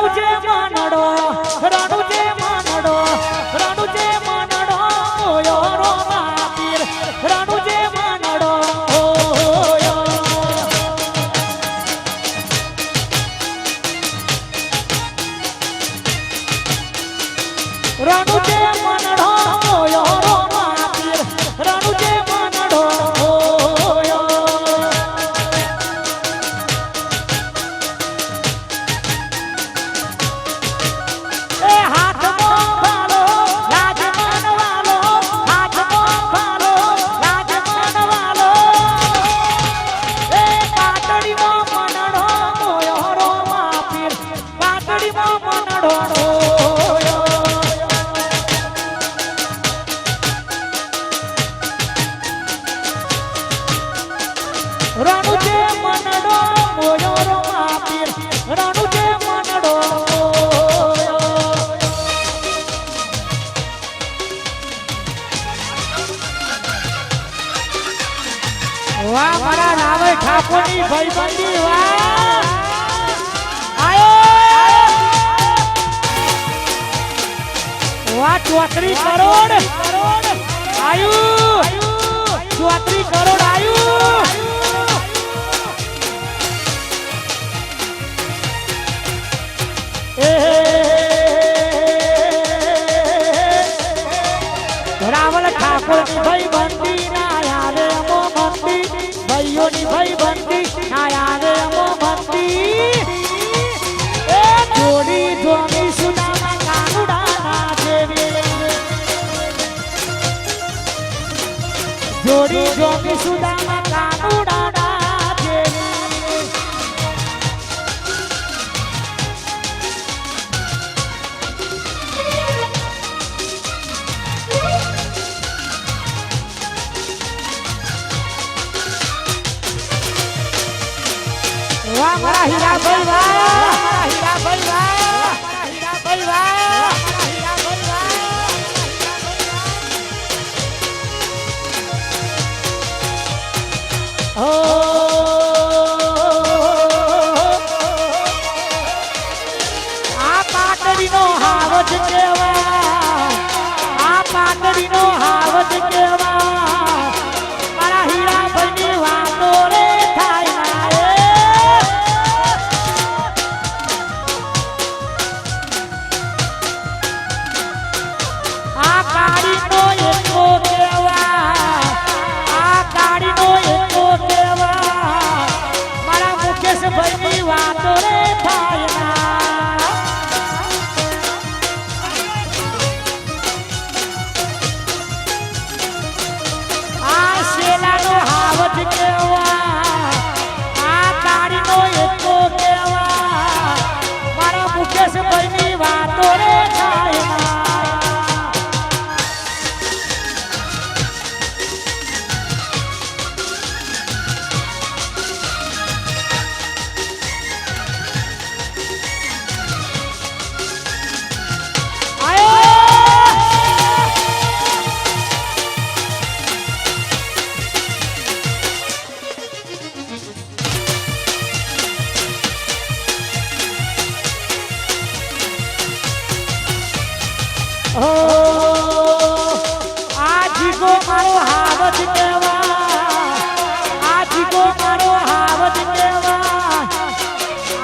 રણુજે માનડો રણુજે માનડો રણુજે માનડો Oyo row માપીર રણુજે માનડો Oyo રણુજે માનડો Oyo row માપીર રણુજે માનડો Oyo એ હાથમાં ભાલો લાજ માનવાલો હાથમાં ભાલો લાજ માનવાલો એ પાટડીમાં મનડો ઓયો રો માપીર પાટડીમાં મનડો ઓયો રણુજે મનડો ઓયો રો માપીર રણુજે મનડો વાહ મારા રાવળ ઠાકોરની ભાઈબંધી વાહ આયો વાહ 34 કરોડ આયુ 34 કરોડ આયુ રાવળ ઠાકોરની ભાઈબંધી ના યારે અમો મંદી ભાઈઓની ભાઈબંધી ના યારે અમો મંદી એ જોડી જોડી સુદામા કાનુડા ના જેવી જોડી જોડી સુદામા કાનુડા ના જેવી વાહ મારા હીરાભાઈ વાહ મારા હીરાભાઈ વાહ મારા હીરાભાઈ વાહ મારા હીરાભાઈ વાહ ઓ આ પાટડીનો હાવજ કેવા આ પાટડીનો હાવજ કેવા મારા હીરાભાઈની વાતો રે થાય ના આ કાળીનો એકો કેવા આ કાળીનો એકો કેવા મારા મુકેશભાઈની વાતો રે થાય ના આ શેલાનો હાવજ કેવા આ કાળીનો એકો કેવા મારા મુકેશભાઈની વાતો રે થાય ના આજીગો મારો હાવજ કેવા આજીગો મારો હાવજ કેવા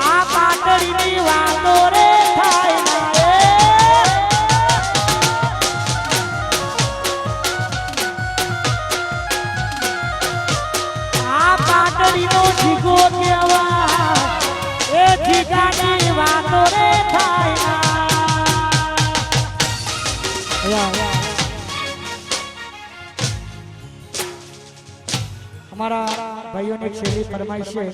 આ પાટડીની વાતો રે થાય આ પાટડીનો જીગો કેવા એ જીગાની વાતો રે થાય हमारा भाइयों ने छेली फरमाइश है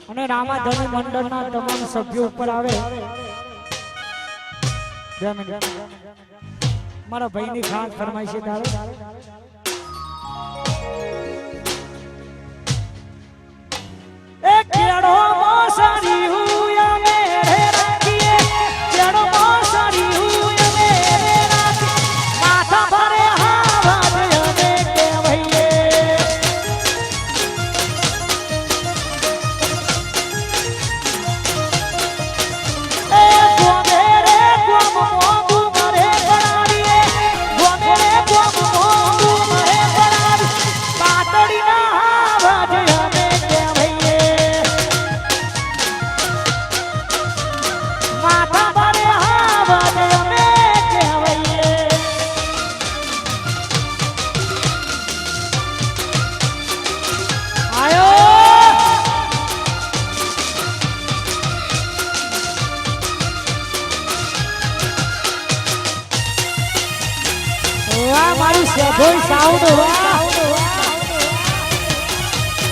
અને રામાધણી મંડળના તમામ સભ્યો ઉપર આવે મારા ભાઈની ખાસ ફરમાઈશ છે તારે એ કેડો મોસરી હુયા મેરે રાખીએ કેડો મોસરી હુયા મેરે રાખી માથા ભરે હા વાદળને કે ભઈએ મારી સેભોઈ સાઉન્ડ વાહ